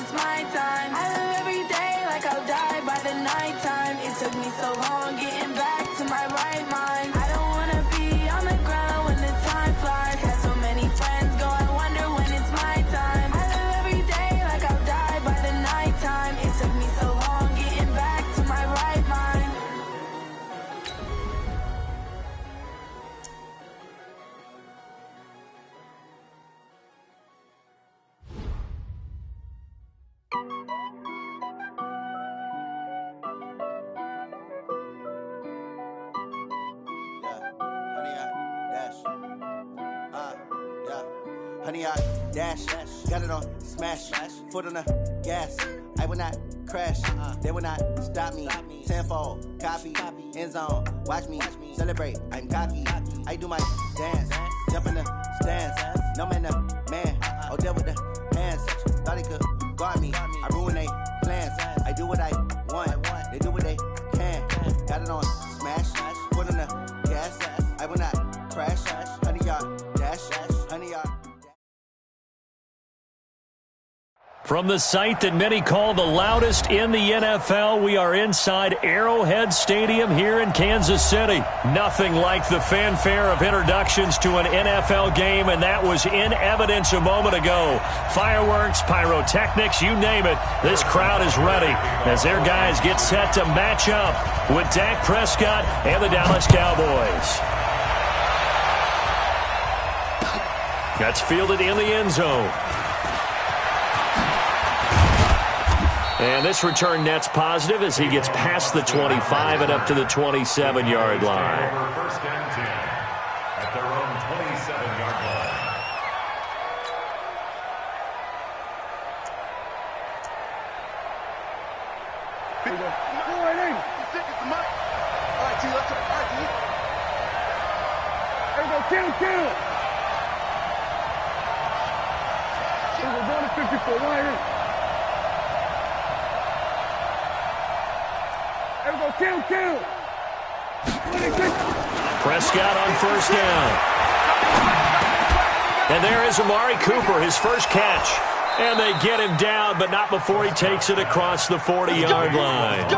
it's my time. I live every day like I'll die by the nighttime. It took me so long getting back to my right mind. I don't wanna be on the ground when the time flies. Had so many friends go, I wonder when it's my time. I live every day like I'll die by the nighttime. It took me so long getting back to my right mind. Honey, I dash, got it on smash, foot on the gas. I will not crash, they will not stop me. Tenfold, copy, end zone, watch me celebrate. I'm cocky, I do my dance, jump in the stands. No man, oh, deal with the hands. Thought he could guard me, I ruin they plans. I do what I want, they do what they can. Got it on smash, foot on the gas. I will not crash, honey, y'all dash, honey, y'all. From the site that many call the loudest in the NFL, we are inside Arrowhead Stadium here in Kansas City. Nothing like the fanfare of introductions to an NFL game, and that was in evidence a moment ago. Fireworks, pyrotechnics, you name it. This crowd is ready as their guys get set to match up with Dak Prescott and the Dallas Cowboys. That's fielded in the end zone. And this return net's positive as he gets past the 25 and up to the 27-yard line. First and 10 at their own 27-yard line. All right, T, let's go. All right, T. There we go, kill. We're going to 54, right here. There we go, kill. Prescott on first down. And there is Amari Cooper, his first catch. And they get him down, but not before he takes it across the 40-yard line.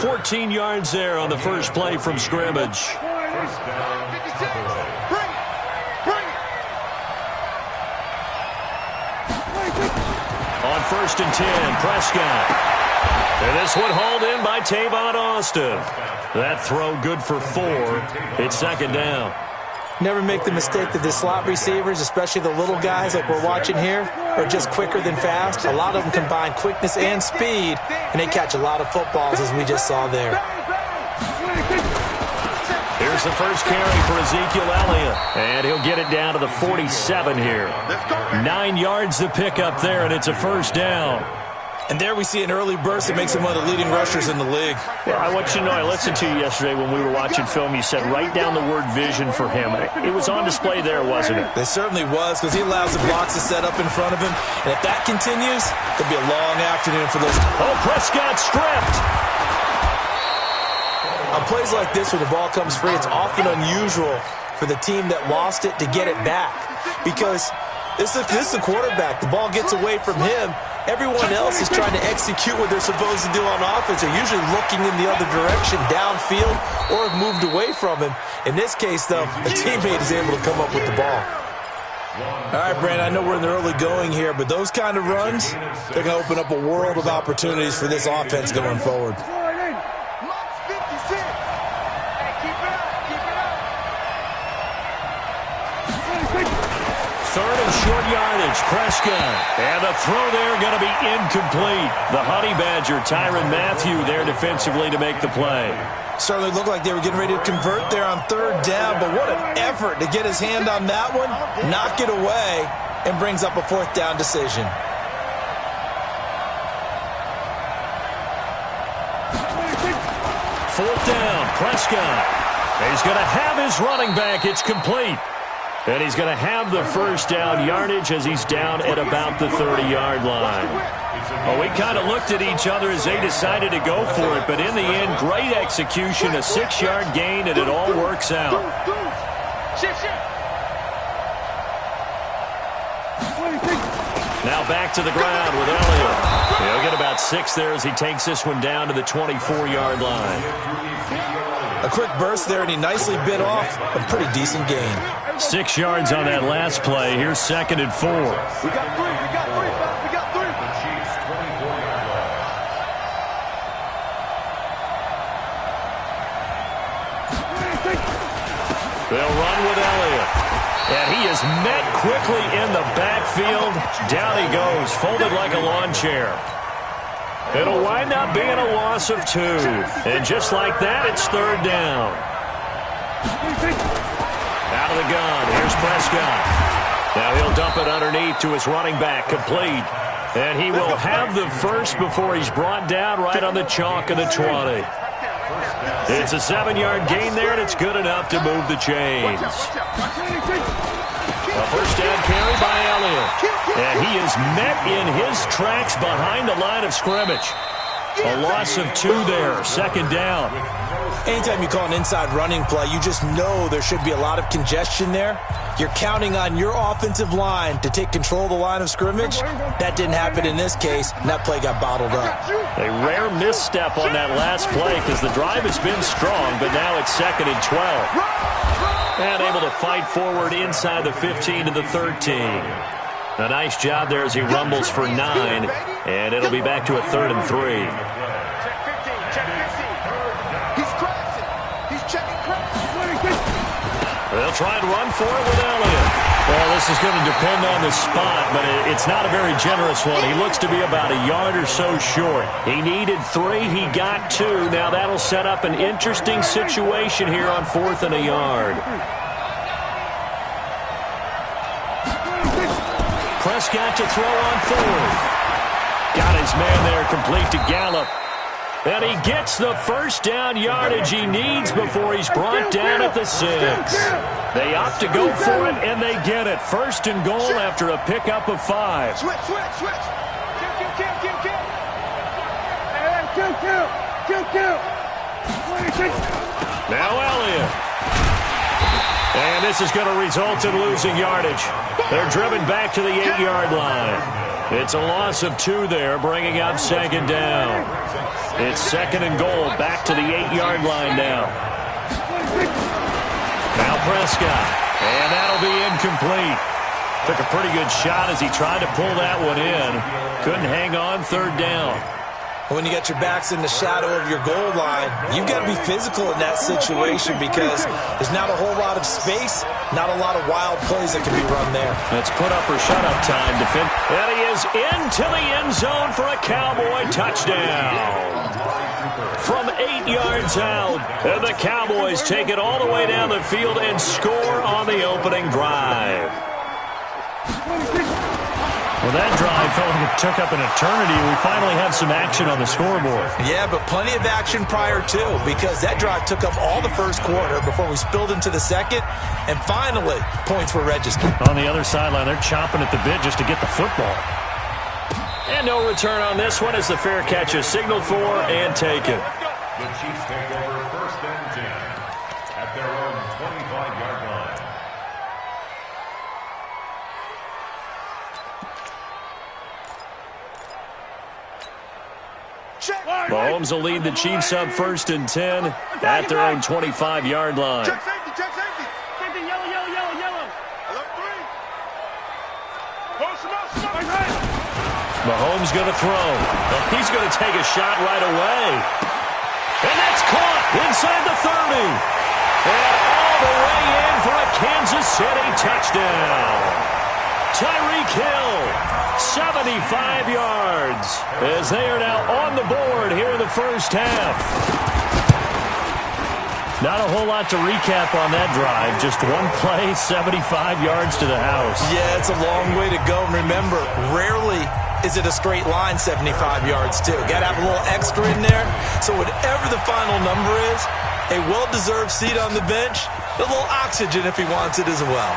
14 yards there on the first play from scrimmage. First down. On first and 10, Prescott. And this one hauled in by Tavon Austin. That throw good for 4. It's second down. Never make the mistake that the slot receivers, especially the little guys like we're watching here, are just quicker than fast. A lot of them combine quickness and speed, and they catch a lot of footballs, as we just saw there. Here's the first carry for Ezekiel Elliott, and he'll get it down to the 47 here. 9 yards to pick up there, and it's a first down. And there we see an early burst that makes him one of the leading rushers in the league. Well, I want you to know, I listened to you yesterday when we were watching film. You said write down the word vision for him. It was on display there, wasn't it? It certainly was, because he allows the blocks to set up in front of him. And if that continues, it'll be a long afternoon for those. Oh, Prescott stripped. On plays like this where the ball comes free, it's often unusual for the team that lost it to get it back. Because this is the quarterback. The ball gets away from him. Everyone else is trying to execute what they're supposed to do on offense. They're usually looking in the other direction, downfield, or have moved away from him. In this case, though, a teammate is able to come up with the ball. All right, Brandon, I know we're in the early going here, but those kind of runs, they're going to open up a world of opportunities for this offense going forward. Third and short yardage, Prescott. And the throw there going to be incomplete. The Honey Badger, Tyrann Mathieu, there defensively to make the play. Certainly looked like they were getting ready to convert there on third down, but what an effort to get his hand on that one, knock it away, and brings up a fourth down decision. Fourth down, Prescott. He's going to have his running back. It's complete. And he's going to have the first down yardage as he's down at about the 30-yard line. Well, we kind of looked at each other as they decided to go for it, but in the end, great execution, a 6-yard gain, and it all works out. Now back to the ground with Elliott. He'll get about 6 there as he takes this one down to the 24-yard line. A quick burst there, and he nicely bit off a pretty decent gain. 6 yards on that last play. Here's 2nd and 4. We got 3. We got 3. We got 3. They'll run with Elliott. And he is met quickly in the backfield. Down he goes, folded like a lawn chair. It'll wind up being a loss of 2. And just like that, it's 3rd down. Out of the gun, here's Prescott. Now he'll dump it underneath to his running back, complete. And he will have the first before he's brought down right on the chalk of the 20. It's a 7-yard gain there, and it's good enough to move the chains. A first down carry by Elliott. And he is met in his tracks behind the line of scrimmage. A loss of 2 there, 2nd down. Anytime you call an inside running play, you just know there should be a lot of congestion there. You're counting on your offensive line to take control of the line of scrimmage. That didn't happen in this case, and that play got bottled up. A rare misstep on that last play because the drive has been strong, but now it's 2nd and 12. And able to fight forward inside the 15 to the 13. A nice job there as he rumbles for 9, and it'll be back to a 3rd and 3. They'll try and run for it with Elliott. Well, this is going to depend on the spot, but it's not a very generous one. He looks to be about a yard or so short. He needed 3. He got 2. Now that'll set up an interesting situation here on 4th and a yard. Prescott to throw on 4th. Got his man there, complete to Gallup. And he gets the first down yardage he needs before he's brought down at the 6. They opt to go for it, and they get it. 1st and goal after a pickup of 5. Switch. Kill. Now Elliott. And this is going to result in losing yardage. They're driven back to the 8-yard line. It's a loss of 2 there, bringing up 2nd down. It's 2nd and goal, back to the 8-yard line now. Now Prescott, and that'll be incomplete. Took a pretty good shot as he tried to pull that one in. Couldn't hang on, 3rd down. When you got your backs in the shadow of your goal line, you've got to be physical in that situation because there's not a whole lot of space, not a lot of wild plays that can be run there. It's put up or shut up time. And he is into the end zone for a Cowboy touchdown. From 8 yards out, and the Cowboys take it all the way down the field and score on the opening drive. Well, that drive felt like it took up an eternity. We finally have some action on the scoreboard. Yeah, but plenty of action prior to, because that drive took up all the first quarter before we spilled into the second, and finally, points were registered. On the other sideline, they're chomping at the bit just to get the football. And no return on this one as the fair catch is signaled for and taken. The Chiefs take over 1st and 10 at their own 25-yard line. Mahomes will lead the Chiefs up 1st and 10 at their own 25-yard line. Check safety. Safety, yellow. Hello, 3. Post. Mahomes going to throw. He's going to take a shot right away. And that's caught inside the 30. And all the way in for a Kansas City touchdown. Tyreek Hill, 75 yards, as they are now on the board here in the first half. Not a whole lot to recap on that drive. Just one play, 75 yards to the house. Yeah, it's a long way to go. And remember, rarely is it a straight line 75 yards, too. Got to have a little extra in there. So whatever the final number is, a well-deserved seat on the bench, a little oxygen if he wants it as well.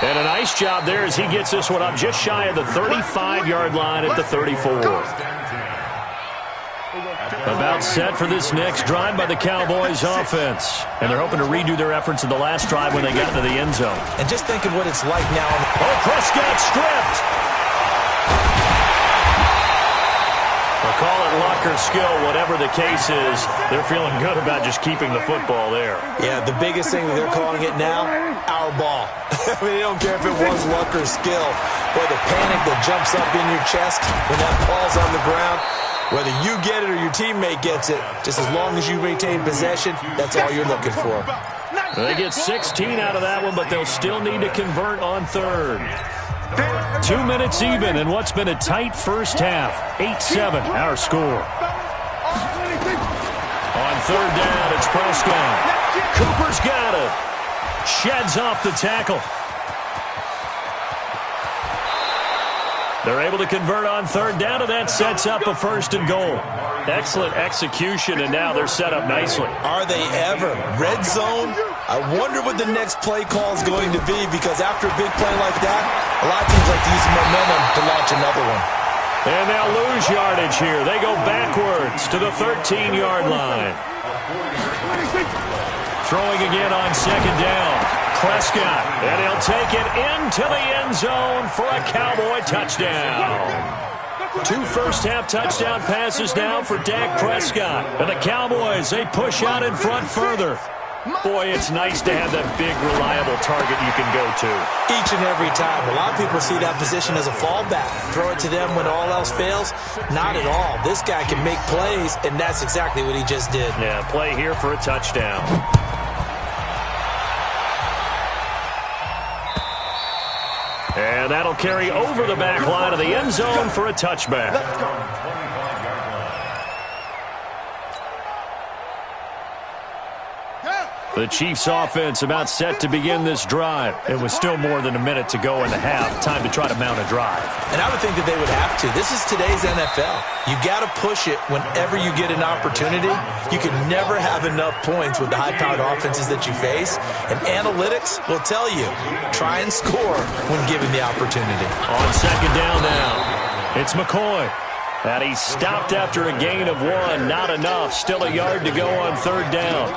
And a nice job there as he gets this one up just shy of the 35-yard line at the 34. At About set for this next drive by the Cowboys offense. And they're hoping to redo their efforts in the last drive when they got into the end zone. And just think of what it's like now. Oh, Prescott stripped. Well, call it luck or skill, whatever the case is. They're feeling good about just keeping the football there. Yeah, the biggest thing that they're calling it now, our ball. I mean, they don't care if it was luck or skill. Or the panic that jumps up in your chest when that ball's on the ground. Whether you get it or your teammate gets it, just as long as you maintain possession, that's all you're looking for. They get 16 out of that one, but they'll still need to convert on third. 2 minutes even in what's been a tight first half. 8-7, our score. On third down, it's Prescott. Cooper's got it. Sheds off the tackle. They're able to convert on third down, and that sets up a first and goal. Excellent execution, and now they're set up nicely. Are they ever? Red zone? I wonder what the next play call is going to be, because after a big play like that, a lot of teams like to use momentum to launch another one. And they'll lose yardage here. They go backwards to the 13-yard line. Throwing again on second down. Prescott, and he'll take it into the end zone for a Cowboy touchdown. 2 first-half touchdown passes now for Dak Prescott. And the Cowboys, they push out in front further. Boy, it's nice to have that big, reliable target you can go to. Each and every time. A lot of people see that position as a fallback. Throw it to them when all else fails. Not at all. This guy can make plays, and that's exactly what he just did. Yeah, play here for a touchdown. And that'll carry over the back line of the end zone for a touchback. The Chiefs offense about set to begin this drive. It was still more than a minute to go in the half. Time to try to mount a drive. And I would think that they would have to. This is today's NFL. You got to push it whenever you get an opportunity. You can never have enough points with the high-powered offenses that you face. And analytics will tell you, try and score when given the opportunity. On second down now, it's McCoy. And he's stopped after a gain of 1. Not enough. Still a yard to go on third down.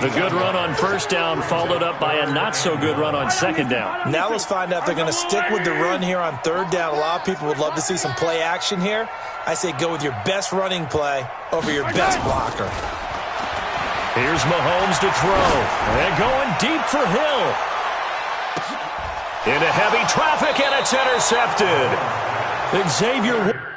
The good run on first down followed up by a not-so-good run on second down. Now let's find out if they're going to stick with the run here on third down. A lot of people would love to see some play action here. I say go with your best running play over your best blocker. Here's Mahomes to throw. And going deep for Hill. Into heavy traffic, and it's intercepted. Xavier